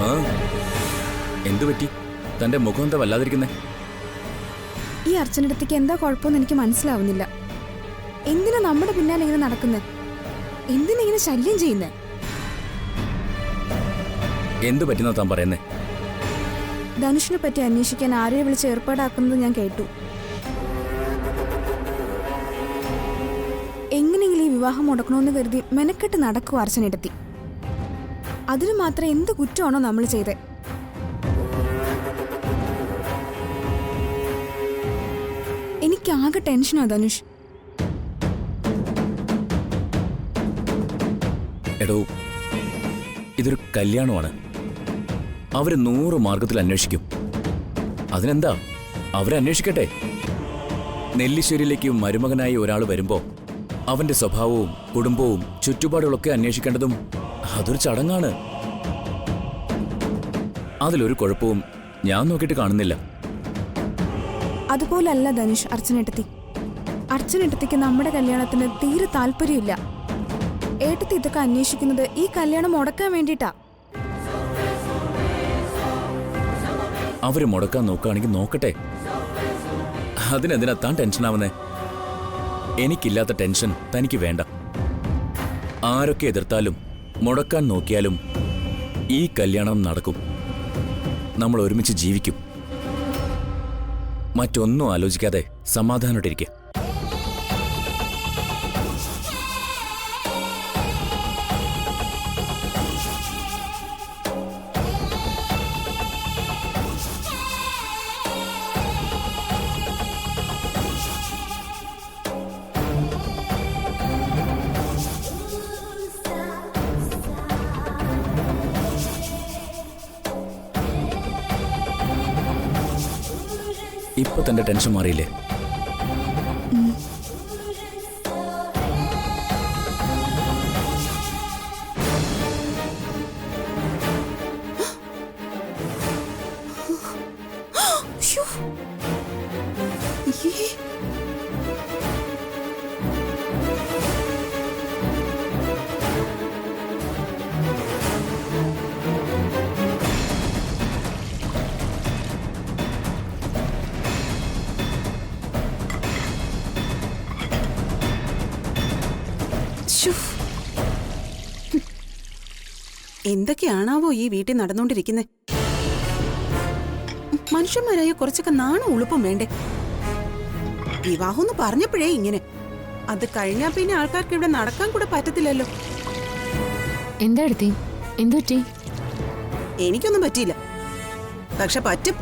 ആ എന്തു പറ്റി? തന്റെ മുഖം എന്താ വല്ലാതിരിക്കുന്നേ? ഈ അർച്ചനടുത്തേക്ക് എന്താ കുഴപ്പമെന്ന് എനിക്ക് മനസ്സിലാവുന്നില്ല. എന്തിനാ നമ്മുടെ പിന്നാലെ ഇങ്ങനെ നടക്കുന്നത്? എന്തിനാ ഇങ്ങനെ ശല്യം ചെയ്യുന്നേ? എന്തു പറ്റുന്ന താൻ പറയുന്നേ? ധനുഷിനെ പറ്റി അന്വേഷിക്കാൻ ആരെയെ വിളിച്ച് ഏർപ്പാടാക്കുന്നത് ഞാൻ കേട്ടു. എങ്ങനെയെങ്കിലും ഈ വിവാഹം മുടക്കണമെന്ന് കരുതി മെനക്കെട്ട് നടക്കും അർച്ചനയെടുത്തി. അതിന് മാത്രം എന്ത് കുറ്റമാണോ നമ്മൾ ചെയ്തേ? എനിക്കാകെ ടെൻഷനാ ധനുഷ്. എടോ, ഇതൊരു കല്യാണമാണ്. അവര് 100 മാർഗത്തിൽ അന്വേഷിക്കും. അതിനെന്താ, അവരന്വേഷിക്കട്ടെ. നെല്ലിശ്ശേരിയിലേക്ക് മരുമകനായി ഒരാൾ വരുമ്പോ അവന്റെ സ്വഭാവവും കുടുംബവും ചുറ്റുപാടുകളൊക്കെ അന്വേഷിക്കേണ്ടതും അതൊരു ചടങ്ങാണ്. അതിലൊരു കുഴപ്പവും ഞാൻ നോക്കിയിട്ട് കാണുന്നില്ല. അതുപോലല്ല ധനുഷ് അർച്ചനേട്ടത്തി. അർച്ചനേട്ടത്തിക്ക് നമ്മുടെ കല്യാണത്തിന് തീരെ താല്പര്യമില്ല. ഏട്ടത്തി ഇതൊക്കെ അന്വേഷിക്കുന്നത് ഈ കല്യാണം മുടക്കാൻ വേണ്ടിട്ടാ. അവര് മുടക്കാൻ നോക്കുകയാണെങ്കിൽ നോക്കട്ടെ. അതിനെന്തിനാ താൻ ടെൻഷനാവുന്നേ? എനിക്കില്ലാത്ത ടെൻഷൻ തനിക്ക് വേണ്ട. ആരൊക്കെ എതിർത്താലും മുടക്കാൻ നോക്കിയാലും ഈ കല്യാണം നടക്കും. നമ്മൾ ഒരുമിച്ച് ജീവിക്കും. മറ്റൊന്നും ആലോചിക്കാതെ സമാധാനമായിട്ടിരിക്കുക. ഇപ്പൊ തന്റെ ടെൻഷൻ മാറിയില്ലേ? എന്തൊക്കെയാണാവോ ഈ വീട്ടിൽ നടന്നുകൊണ്ടിരിക്കുന്നത്? മനുഷ്യന്മാരായ കുറച്ചൊക്കെ നാണം ഉളുപ്പും വേണ്ടേ? വിവാഹം എന്ന് പറഞ്ഞപ്പോഴേ ഇങ്ങനെ. അത് കഴിഞ്ഞാ പിന്നെ ആൾക്കാർക്ക് ഇവിടെ നടക്കാൻ കൂടെ പറ്റത്തില്ലല്ലോ. എന്താ എടുത്തി? എന്തു പറ്റി? എനിക്കൊന്നും പറ്റിയില്ല. പക്ഷെ പറ്റും.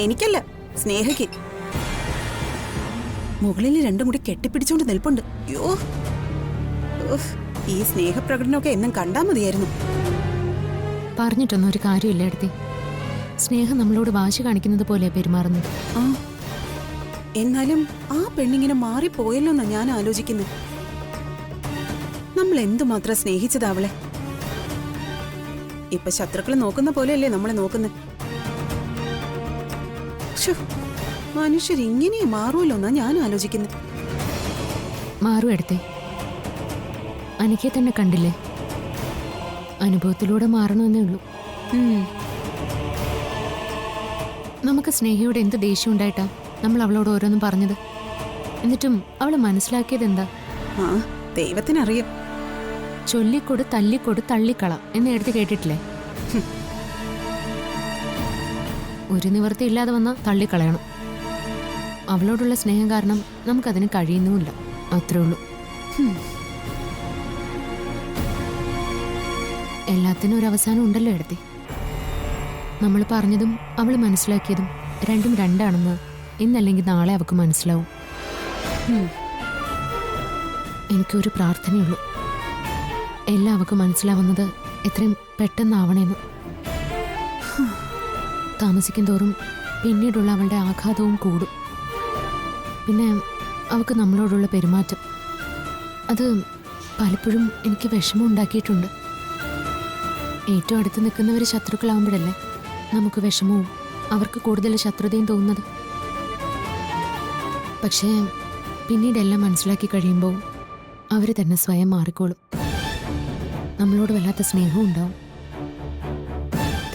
എനിക്കല്ല, സ്നേഹയ്ക്ക്. മുകളിൽ 2 മുടി കെട്ടിപ്പിടിച്ചോണ്ട് നിൽപ്പുണ്ട്. യോ, ഈ സ്നേഹപ്രകടനമൊക്കെ എന്നും കണ്ടാ മതിയായിരുന്നു. പറഞ്ഞിട്ടൊന്നും ഒരു കാര്യമില്ല എടുത്തി. സ്നേഹം നമ്മളോട് വാശി കാണിക്കുന്നത് പോലെ പെരുമാറുന്നത്. ആ, എന്നാലും ആ പെണ്ണിങ്ങനെ മാറിപ്പോയല്ലോ എന്നാ ഞാൻ ആലോചിക്കുന്നത്. നമ്മൾ എന്തുമാത്രം സ്നേഹിച്ചതാ അവളെ. ഇപ്പൊ ശത്രുക്കൾ നോക്കുന്ന പോലെയല്ലേ നമ്മളെ നോക്കുന്നത്. മനുഷ്യർ ഇങ്ങനെ മാറുമല്ലോ എന്നാ ഞാൻ ആലോചിക്കുന്നത്. മാറും എടുത്തേ. അനിക്കെ തന്നെ കണ്ടില്ലേ? അനുഭവത്തിലൂടെ മാറണമെന്നേ ഉള്ളൂ. നമുക്ക് സ്നേഹയോട് എന്ത് ദേഷ്യം ഉണ്ടായിട്ടാ നമ്മൾ അവളോട് ഓരോന്നും പറഞ്ഞത്. എന്നിട്ടും അവള് മനസ്സിലാക്കിയത് എന്താ? ദൈവത്തിനറിയാം. ചൊല്ലിക്കൊടു തല്ലിക്കൊടു തള്ളിക്കള എന്ന് എടുത്ത് കേട്ടിട്ടില്ലേ? ഒരു നിവൃത്തി ഇല്ലാതെ വന്നാ തള്ളിക്കളയണം. അവളോടുള്ള സ്നേഹം കാരണം നമുക്കതിന് കഴിയുന്നുമില്ല. അത്രേ ഉള്ളൂ. എല്ലാത്തിനും ഒരു അവസാനം ഉണ്ടല്ലോ എടുത്തി. നമ്മൾ പറഞ്ഞതും അവൾ മനസ്സിലാക്കിയതും രണ്ടും രണ്ടാണെന്ന് ഇന്നല്ലെങ്കിൽ നാളെ അവൾക്ക് മനസ്സിലാവും. എനിക്കൊരു പ്രാർത്ഥനയുള്ളൂ, എല്ലാം അവൾക്ക് മനസ്സിലാവുന്നത് എത്രയും പെട്ടെന്നാവണേന്ന്. താമസിക്കും തോറും പിന്നീടുള്ള അവളുടെ ആഘാതവും കൂടും. പിന്നെ അവൾക്ക് നമ്മളോടുള്ള പെരുമാറ്റം അത് പലപ്പോഴും എനിക്ക് വിഷമം ഉണ്ടാക്കിയിട്ടുണ്ട്. ഏറ്റവും അടുത്ത് നിൽക്കുന്നവർ ശത്രുക്കളാവുമ്പോഴല്ലേ നമുക്ക് വിഷമവും അവർക്ക് കൂടുതൽ ശത്രുതയും തോന്നുന്നത്. പക്ഷേ പിന്നീടെല്ലാം മനസ്സിലാക്കി കഴിയുമ്പോൾ അവർ തന്നെ സ്വയം മാറിക്കോളും. നമ്മളോട് വല്ലാത്ത സ്നേഹവും ഉണ്ടാവും.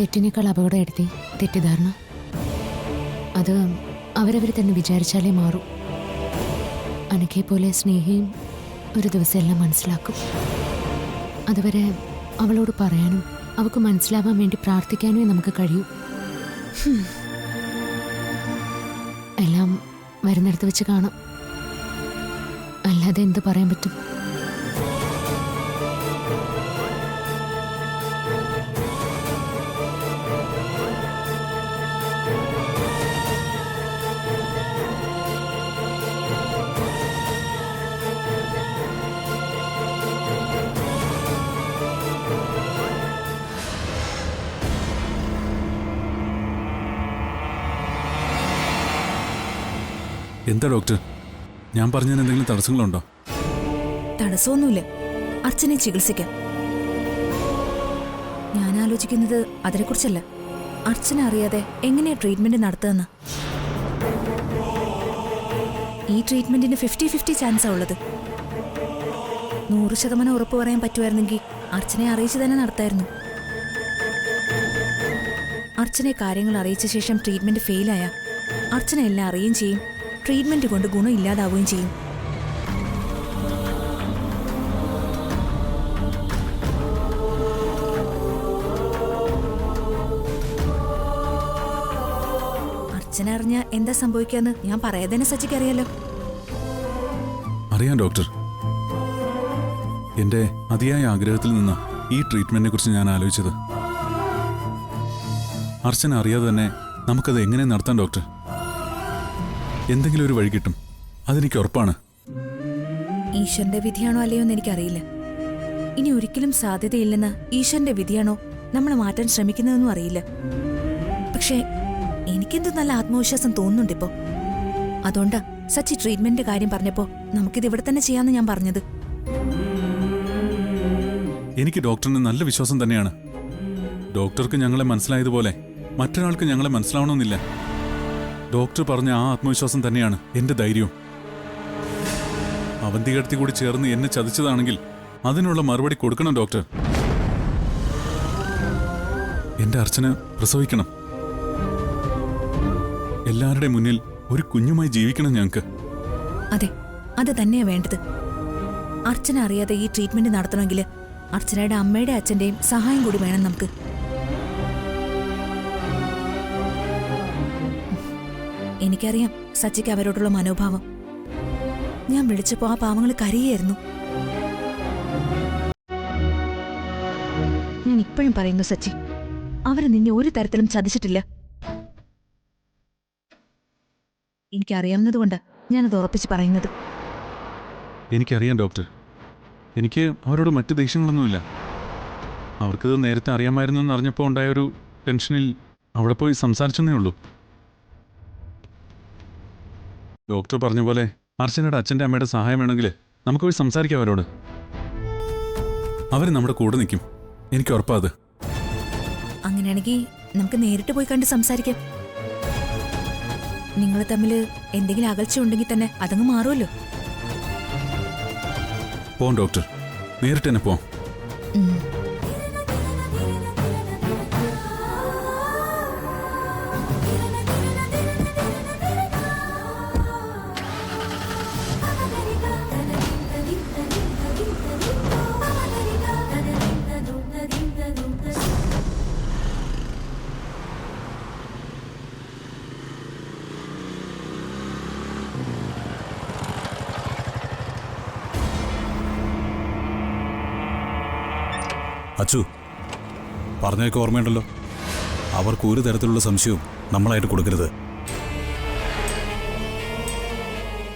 തെറ്റിനേക്കാൾ അപകടം എടുത്തി തെറ്റിദ്ധാരണ. അത് അവരവർ തന്നെ വിചാരിച്ചാലേ മാറൂ. അനഘയെ പോലെ സ്നേഹയും ഒരു ദിവസം എല്ലാം മനസ്സിലാക്കും. അതുവരെ അവളോട് പറയാനും അവൾക്ക് മനസ്സിലാവാൻ വേണ്ടി പ്രാർത്ഥിക്കാനുമേ നമുക്ക് കഴിയൂ. എല്ലാം വരുന്നിടത്ത് വെച്ച് കാണാം. അല്ലാതെ എന്ത് പറയാൻ പറ്റും? എന്താ ഡോക്ടർ, ഞാൻ പറഞ്ഞതിന് എന്തെങ്കിലും തടസ്സങ്ങളുണ്ടോ? തടസ്സമൊന്നുമില്ല. അർച്ചനെ ചികിത്സിക്കാം. ഞാൻ ആലോചിക്കുന്നത് അതിനെക്കുറിച്ചല്ല, അർച്ചന അറിയാതെ എങ്ങനെയാ ട്രീറ്റ്മെന്റ് നടത്തുകയെന്ന്. ഈ ട്രീറ്റ്മെന്റിന് 50-50 ചാൻസാ ഉള്ളത്. 100% ഉറപ്പ് പറയാൻ പറ്റുമായിരുന്നെങ്കിൽ അർച്ചനെ അറിയിച്ചു തന്നെ നടത്തായിരുന്നു. അർച്ചനെ കാര്യങ്ങൾ അറിയിച്ച ശേഷം ട്രീറ്റ്മെന്റ് ഫെയിലായ അർച്ചന എല്ലാം അറിയുകയും ചെയ്യും, ട്രീറ്റ്മെന്റ് കൊണ്ട് ഗുണം ഇല്ലാതാവുകയും ചെയ്യും. അർച്ചന അറിഞ്ഞ എന്താ സംഭവിക്കാന്ന് ഞാൻ പറയാതെ തന്നെ സച്ചിക്ക് അറിയാലോ. അറിയാം ഡോക്ടർ. എന്റെ അതിയായ ആഗ്രഹത്തിൽ നിന്ന് ഈ ട്രീറ്റ്മെന്റിനെ കുറിച്ച് ഞാൻ ആലോചിച്ചത്. അർച്ചന അറിയാതെ തന്നെ നമുക്കത് എങ്ങനെ നടത്താം ഡോക്ടർ? എന്തെങ്കിലും ഒരു വഴി കിട്ടും, അതെനിക്ക് ഉറപ്പാണ്. ഈശ്വരന്റെ വിധിയാണോ അല്ലയോ എന്ന് എനിക്കറിയില്ല. ഇനി ഒരിക്കലും സാധ്യതയില്ലെന്ന് ഈശ്വരന്റെ വിധിയാണോ നമ്മൾ മാറ്റാൻ ശ്രമിക്കുന്നതെന്നും അറിയില്ല. പക്ഷേ എനിക്കെന്ത് നല്ല ആത്മവിശ്വാസം തോന്നുന്നുണ്ടിപ്പോ. അതുകൊണ്ടാ സച്ചി ട്രീറ്റ്മെന്റിന്റെ കാര്യം പറഞ്ഞപ്പോ നമുക്കിത് ഇവിടെ തന്നെ ചെയ്യാമെന്ന് ഞാൻ പറഞ്ഞത്. എനിക്ക് ഡോക്ടറിന് നല്ല വിശ്വാസം തന്നെയാണ്. ഡോക്ടർക്ക് ഞങ്ങളെ മനസ്സിലായതുപോലെ മറ്റൊരാൾക്ക് ഞങ്ങളെ മനസ്സിലാവണമെന്നില്ല. ഡോക്ടർ പറഞ്ഞ ആ ആത്മവിശ്വാസം തന്നെയാണ് എന്റെ ധൈര്യവും. അവന്തികടത്തി കൂടി ചേർന്ന് എന്നെ ചതിച്ചതാണെങ്കിൽ അതിനുള്ള മറുപടി കൊടുക്കണം ഡോക്ടർ. എന്റെ അർച്ചന പ്രസവിക്കണം. എല്ലാവരുടെയും മുന്നിൽ ഒരു കുഞ്ഞുമായി ജീവിക്കണം ഞങ്ങൾക്ക്. അതെ, അത് തന്നെയാ വേണ്ടത്. അർച്ചന അറിയാതെ ഈ ട്രീറ്റ്മെന്റ് നടത്തണമെങ്കിൽ അർച്ചനയുടെ അമ്മയുടെ അച്ഛന്റെയും സഹായം കൂടി വേണം നമുക്ക്. എനിക്കറിയാം സച്ചിക്ക് അവരോടുള്ള മനോഭാവം. ഞാൻ വിളിച്ചപ്പോ ആ പാവങ്ങൾ കരയായിരുന്നു. ഞാൻ ഇപ്പോഴും പറയുന്നു സച്ചി, അവര് നിന്നെ ഒരു തരത്തിലും ചതിച്ചിട്ടില്ല. എനിക്കറിയാവുന്നതുകൊണ്ട് ഞാനത് ഉറപ്പിച്ച് പറയുന്നത്. എനിക്കറിയാം ഡോക്ടർ. എനിക്ക് അവരോട് മറ്റ് ദേഷ്യങ്ങളൊന്നുമില്ല. അവർക്കത് നേരത്തെ അറിയാമായിരുന്നു എന്നറിഞ്ഞപ്പോൾ ഉണ്ടായൊരു ടെൻഷനിൽ അവിടെ പോയി സംസാരിച്ചെന്നേ ഉള്ളൂ. ഡോക്ടർ പറഞ്ഞ പോലെ അർച്ചനയുടെ അച്ഛൻ്റെ അമ്മയുടെ സഹായം വേണമെങ്കിൽ നമുക്ക് പോയി സംസാരിക്കാം അവരോട്. അവർ നമ്മുടെ കൂടെ നിൽക്കും, എനിക്ക് ഉറപ്പാത്. അങ്ങനെയാണെങ്കിൽ നമുക്ക് നേരിട്ട് പോയി കണ്ട് സംസാരിക്കാം. നിങ്ങൾ തമ്മിൽ എന്തെങ്കിലും അകൽച്ച ഉണ്ടെങ്കിൽ തന്നെ അതങ്ങ് മാറുമല്ലോ. പോം ഡോക്ടർ, നേരിട്ട് തന്നെ പോം. അച്ചു, പറഞ്ഞതൊക്കെ ഓർമ്മയുണ്ടല്ലോ. അവർക്ക് ഒരു തരത്തിലുള്ള സംശയവും നമ്മളായിട്ട് കൊടുക്കരുത്.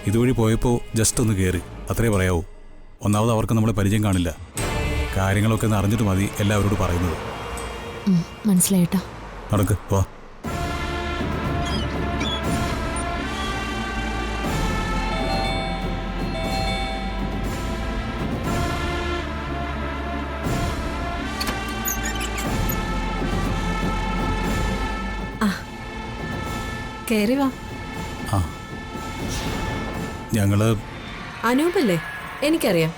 ഇതുവഴി പോയപ്പോൾ ജസ്റ്റ് ഒന്ന് കയറി, അത്രേ പറയാവൂ. ഒന്നാമത് അവർക്ക് നമ്മളെ പരിചയം കാണില്ല. കാര്യങ്ങളൊക്കെ ഒന്ന് അറിഞ്ഞിട്ട് മതി എല്ലാവരോട് പറയുന്നത്. മനസ്സിലായിട്ടാ. നടക്ക്, വാ. കേറി വാ. ആ, ഞങ്ങള് അനൂപല്ലേ? എനിക്കറിയാം.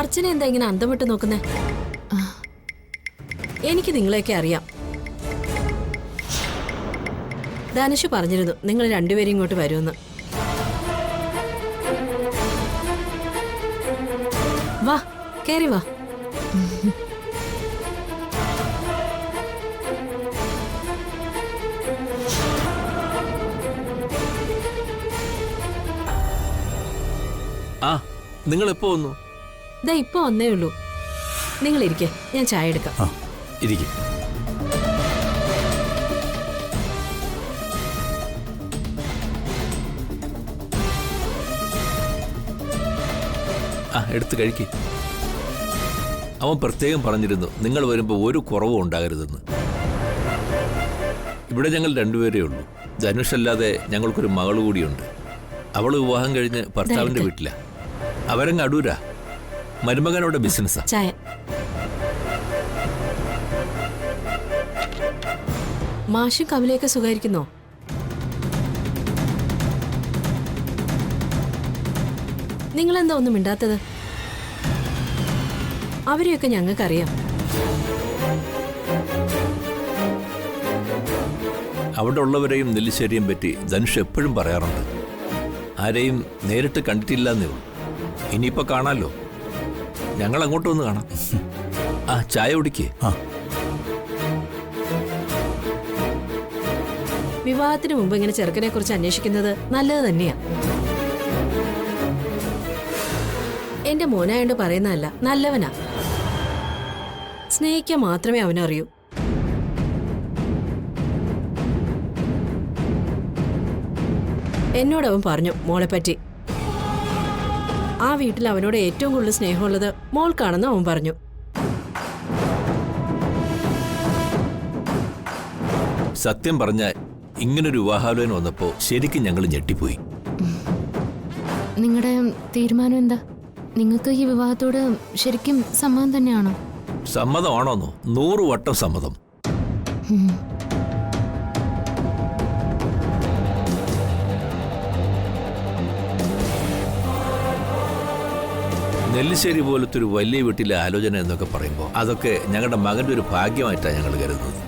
അർച്ചന എന്താ ഇങ്ങനെ അന്തം വിട്ട് നോക്കുന്നേ? എനിക്ക് നിങ്ങളെയൊക്കെ അറിയാം. ധനുഷ് പറഞ്ഞിരുന്നു നിങ്ങൾ രണ്ടുപേരും ഇങ്ങോട്ട് വരുമെന്ന്. വാ, കേറി വാ. ആ, നിങ്ങൾ എപ്പോ വന്നു? ദാ ഇപ്പൊ വന്നേ ഉള്ളൂ. നിങ്ങൾ ഇരിക്കെ, ഞാൻ ചായ എടുക്കാം. ഇരിക്കും. ആ, എടുത്ത് കഴിക്ക്. അവൻ പ്രത്യേകം പറഞ്ഞിരുന്നു നിങ്ങൾ വരുമ്പോൾ ഒരു കുറവും ഉണ്ടാകരുതെന്ന്. ഇവിടെ ഞങ്ങൾ രണ്ടുപേരേ ഉള്ളൂ. ധനുഷ് അല്ലാതെ ഞങ്ങൾക്കൊരു മകൾ കൂടിയുണ്ട്. അവൾ വിവാഹം കഴിഞ്ഞ് ഭർത്താവിന്റെ വീട്ടിലാ. അവരങ്ങ് അടൂരാ. മരുമകനോടെ ബിസിനസ്സാ. ചായ. മാഷും കമലയൊക്കെ സുഖായിരിക്കുന്നോ? നിങ്ങളെന്താ ഒന്നും മിണ്ടാത്തത്? അവരെയൊക്കെ ഞങ്ങൾക്കറിയാം. അവിടെ ഉള്ളവരെയും നെല്ലിശ്ശേരിയും പറ്റി ധനുഷ് എപ്പോഴും പറയാറുണ്ട്. ആരെയും നേരിട്ട് കണ്ടിട്ടില്ലെന്നേ ഉള്ളൂ. ഇനിയിപ്പോ കാണാമല്ലോ. ഞങ്ങൾ അങ്ങോട്ട് വന്ന് കാണാം. ആ, ചായ കുടിക്കേ. വിവാഹത്തിന് മുമ്പ് ഇങ്ങനെ ചെറുക്കനെ കുറിച്ച് അന്വേഷിക്കുന്നത് നല്ലത് തന്നെയാ. എന്റെ മോനായോണ്ട് പറയുന്നതല്ല, നല്ലവനാ. സ്നേഹിക്കാൻ മാത്രമേ അവനറിയൂ. എന്നോടവൻ പറഞ്ഞു മോളെപ്പറ്റി. ആ വീട്ടിൽ അവനോട് ഏറ്റവും കൂടുതൽ സ്നേഹമുള്ളത് മോൾക്കാണെന്ന് അവൻ പറഞ്ഞു. സത്യം പറഞ്ഞ ഇങ്ങനൊരു വിവാഹാലോചന വന്നപ്പോ ശരിക്കും ഞങ്ങൾ ഞെട്ടിപ്പോയി. നിങ്ങളുടെ തീരുമാനം എന്താ? നിങ്ങൾക്ക് ഈ വിവാഹത്തോട് ശരിക്കും സമ്മതം തന്നെയാണോ? സമ്മതമാണോന്നോ? 100 വട്ടം സമ്മതം. നെല്ലിശ്ശേരി പോലത്തെ ഒരു വലിയ വീട്ടിലെ ആലോചന എന്നൊക്കെ പറയുമ്പോൾ അതൊക്കെ ഞങ്ങളുടെ മകൻ്റെ ഒരു ഭാഗ്യമായിട്ടാണ് ഞങ്ങൾ കരുതുന്നത്.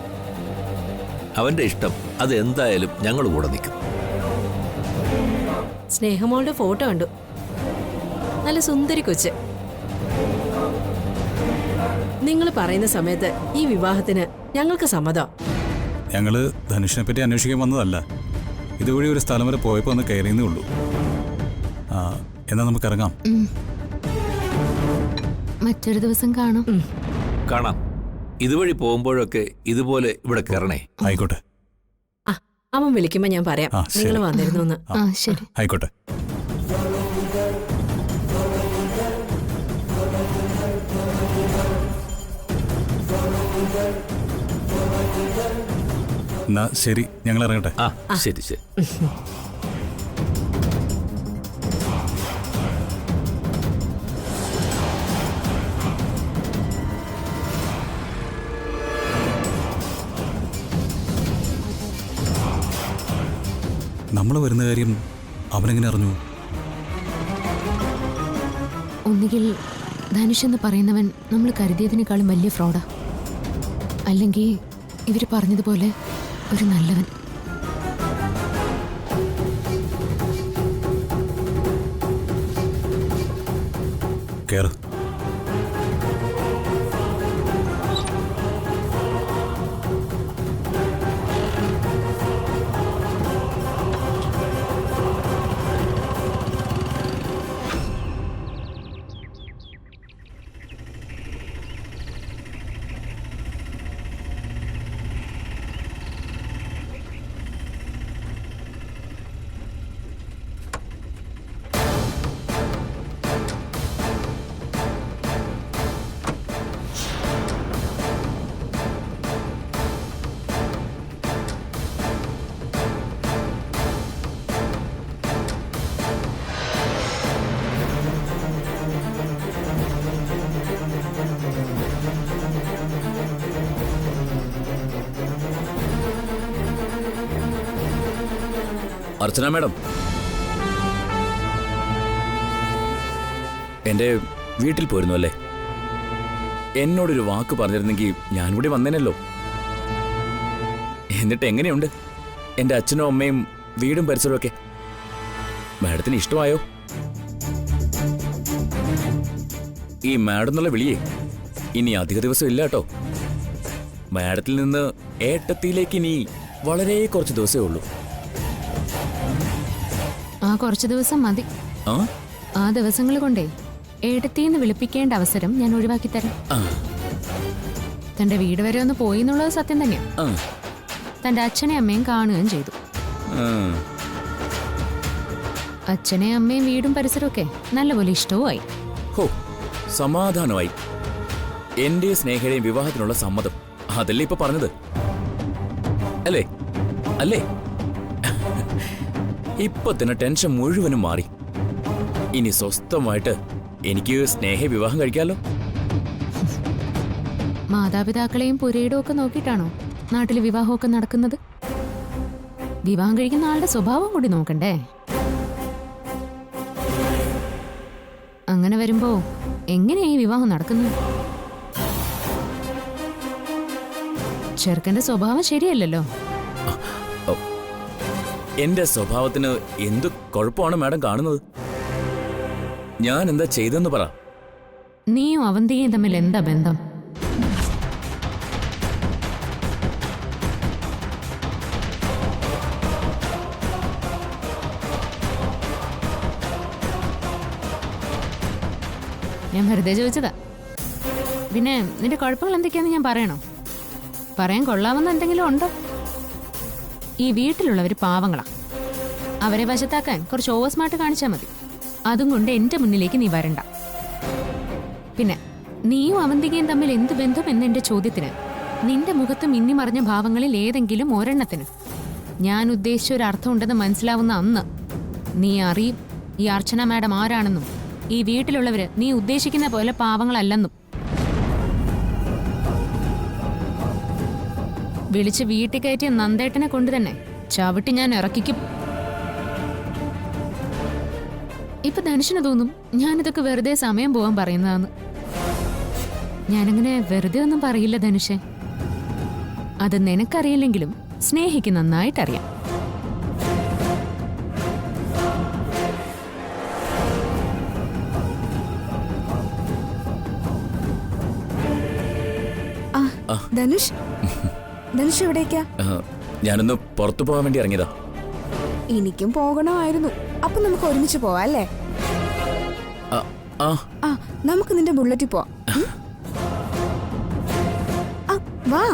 അവൻ്റെ ഇഷ്ടം അത് എന്തായാലും ഞങ്ങൾ കൂടെ നിൽക്കും. സ്നേഹമോളുടെ ഫോട്ടോ കണ്ടു. നല്ല സുന്ദരി കൊച്ച്. നിങ്ങൾ പറയുന്ന സമയത്ത് ഈ വിവാഹത്തിന് ഞങ്ങൾക്ക് സമ്മതം. ഞങ്ങള് ധനുഷിനെ പറ്റി അന്വേഷിക്കാൻ വന്നതല്ല. ഇതുവഴി ഒരു സ്ഥലം വരെ പോയപ്പോൾ ഒന്ന് കയറിയെന്നേ ഉള്ളൂ. എന്നാ നമുക്ക് ഇറങ്ങാം. മറ്റൊരു ദിവസം കാണാം. കാണാം. ഇതുവഴി പോകുമ്പോഴൊക്കെ ഇതുപോലെ ഇവിടെ കയറണേ. ആയിക്കോട്ടെ. അവൻ വിളിക്കുമ്പോ ഞാൻ പറയാം നിങ്ങൾ വന്നിരുന്നു. ശരി, ആയിക്കോട്ടെ. എന്നാ ശരി, ഞങ്ങൾ ഇറങ്ങട്ടെ. ആ, ശരി ശരി. നമ്മൾ വരുന്ന കാര്യം അവനെങ്ങനെ അറിഞ്ഞു? ഒന്നുകിൽ ധനുഷ് എന്ന് പറയുന്നവൻ നമ്മൾ കരുതിയതിനേക്കാളും വലിയ ഫ്രോഡാ, അല്ലെങ്കിൽ ഇവർ പറഞ്ഞതുപോലെ ഒരു നല്ലവൻ. കേറ്. അർച്ചന മാഡം, എൻ്റെ വീട്ടിൽ പോയിരുന്നു അല്ലേ? എന്നോടൊരു വാക്ക് പറഞ്ഞിരുന്നെങ്കിൽ ഞാൻ കൂടി വന്നേനല്ലോ. എന്നിട്ട് എങ്ങനെയുണ്ട് എൻ്റെ അച്ഛനും അമ്മയും വീടും പരിസരവും ഒക്കെ? മാഡത്തിന് ഇഷ്ടമായോ? ഈ മാഡം എന്നുള്ള വിളിയേ ഇനി അധിക ദിവസം ഇല്ല കേട്ടോ. മാഡത്തിൽ നിന്ന് ഏട്ടത്തിയിലേക്ക് ഇനി വളരെ കുറച്ച് ദിവസമേ ഉള്ളൂ. ആ കുറച്ച് ദിവസം മതി. ആ ആ ദിവസങ്ങൾ കൊണ്ടേ ഏട്ടത്തിന്ന് വിളിപ്പിക്കേണ്ട അവസരം ഞാൻ ഒഴിവാക്കി തരാം. തന്റെ വീട് വരെ ഒന്ന് പോയി എന്നുള്ളത് സത്യം തന്നെയാണ്. തന്റെ അച്ഛനെ അമ്മയും കാണുകയും ചെയ്തു. അച്ഛനെ അമ്മയും വീടും പരിസരവും ഒക്കെ നല്ലപോലെ ഇഷ്ടവുമായി. ഹോ, സമാധാനമായി. എന്റെ സ്നേഹയുടെയും വിവാഹത്തിനുള്ള സമ്മതം അതല്ലേ ഇപ്പൊ പറഞ്ഞത്? അല്ലേ അല്ലേ? ഇപ്പൊ തന്നെ ടെൻഷൻ മുഴുവനും മാറി. ഇനി സ്വസ്ഥമായിട്ട് എനിക്ക് സ്നേഹ വിവാഹം കഴിക്കാലോ. മാതാപിതാക്കളെയും പുരയിടവും ഒക്കെ നോക്കിയിട്ടാണോ നാട്ടിൽ വിവാഹമൊക്കെ നടക്കുന്നത്? വിവാഹം കഴിക്കുന്ന ആളുടെ സ്വഭാവം കൂടി നോക്കണ്ടേ? അങ്ങനെ വരുമ്പോ എങ്ങനെയാ ഈ വിവാഹം നടക്കുന്നത്? ചെറുക്കന്റെ സ്വഭാവം ശരിയല്ലല്ലോ. എന്റെ സ്വഭാവത്തിന് എന്ത് കുഴപ്പമാണ് മാഡം കാണുന്നത്? ഞാൻ എന്താ ചെയ്തെന്ന് പറ. നീയും അവന്തിയും തമ്മിൽ എന്താ ബന്ധം? ഞാൻ വെറുതെ ചോദിച്ചതാ. പിന്നെ നിന്റെ കുഴപ്പങ്ങൾ എന്തൊക്കെയാന്ന് ഞാൻ പറയണോ? പറയാൻ കൊള്ളാമെന്ന് എന്തെങ്കിലും ഉണ്ടോ? ഈ വീട്ടിലുള്ളവർ പാവങ്ങളാ. അവരെ വശത്താക്കാൻ കുറച്ച് ഓവർ സ്മാർട്ട് കാണിച്ചാൽ മതി. അതും കൊണ്ട് എന്റെ മുന്നിലേക്ക് നീ വരണ്ട. പിന്നെ നീയും അവന്തികയും തമ്മിൽ എന്ത് ബന്ധം എന്നെന്റെ ചോദ്യത്തിന് നിന്റെ മുഖത്ത് മിന്നി മറിഞ്ഞ ഭാവങ്ങളിൽ ഏതെങ്കിലും ഒരെണ്ണത്തിന് ഞാൻ ഉദ്ദേശിച്ച ഒരു അർത്ഥം ഉണ്ടെന്ന് മനസ്സിലാവുന്ന അന്ന് നീ അറിയും ഈ അർച്ചന മാഡം ആരാണെന്നും ഈ വീട്ടിലുള്ളവര് നീ ഉദ്ദേശിക്കുന്ന പോലെ പാവങ്ങളല്ലെന്നും. വിളിച്ച് വീട്ടിൽ കയറ്റിയ നന്ദേട്ടനെ കൊണ്ട് തന്നെ ചവിട്ടി ഞാൻ ഇറക്കിക്കും. ഇപ്പൊ ധനുഷിന് തോന്നും ഞാനിതൊക്കെ വെറുതെ സമയം പോവാൻ പറയുന്നതാന്ന്. ഞാനങ്ങനെ വെറുതെ ഒന്നും പറയില്ല ധനുഷേ. അത് നിനക്കറിയില്ലെങ്കിലും സ്നേഹിക്ക് നന്നായിട്ടറിയാം. ധനുഷ്, ധനുഷ് എവിടേക്കാ? ഞാനൊന്ന് പുറത്തു പോകാൻ വേണ്ടി ഇറങ്ങിയതാ. എനിക്കും പോകണമായിരുന്നു. അപ്പൊ നമുക്ക് ഒരുമിച്ച് പോവാം അല്ലേ? നമുക്ക് നിന്റെ ബുള്ളറ്റിൽ പോവാം. വാ.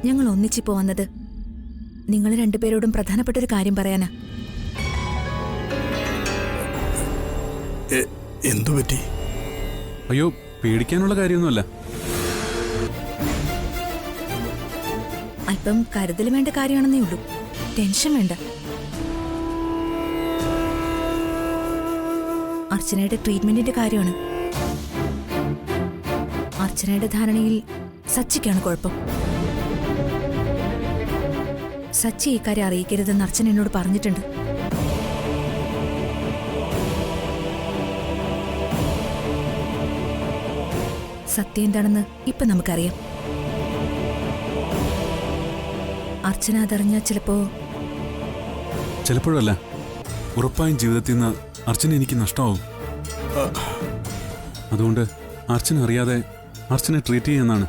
ഞങ്ങൾ ഒന്നിച്ചിപ്പോ വന്നത് നിങ്ങൾ രണ്ടുപേരോടും പ്രധാനപ്പെട്ട ഒരു കാര്യം പറയാനാ. എന്തു പറ്റി? അയ്യോ, പേടിക്കാനുള്ള കാര്യമൊന്നുമല്ല. അല്പം കരുതൽ വേണ്ട കാര്യമാണെന്നേ ഉള്ളൂ. ടെൻഷൻ വേണ്ട. അർച്ചനയുടെ ട്രീറ്റ്മെന്റിന്റെ കാര്യമാണ്. അർച്ചനയുടെ ധാരണയിൽ സച്ചിക്കാണ് കുഴപ്പം. സച്ചി ഈ കാര്യം അറിയിക്കരുതെന്ന് അർച്ചന എന്നോട് പറഞ്ഞിട്ടുണ്ട്. സത്യം എന്താണെന്ന് ഇപ്പൊ നമുക്കറിയാം. അർച്ചന അതറിഞ്ഞ ചിലപ്പോഴല്ല, ഉറപ്പായും ജീവിതത്തിൽ നിന്ന് അർച്ചന എനിക്ക് നഷ്ടമാവും. അതുകൊണ്ട് അർച്ചന അറിയാതെ അർച്ചനെ ട്രീറ്റ് ചെയ്യുമെന്നാണ്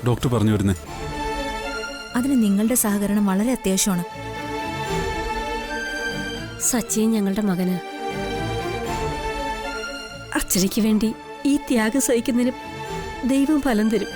ഡോക്ടർ പറഞ്ഞു വരുന്നത്. അതിന് നിങ്ങളുടെ സഹകരണം വളരെ അത്യാവശ്യമാണ്. സച്ചിൻ ഞങ്ങളുടെ മകന്. അർച്ചനയ്ക്ക് വേണ്ടി ഈ ത്യാഗം സഹിക്കുന്നതിന് ദൈവം ഫലം തരും.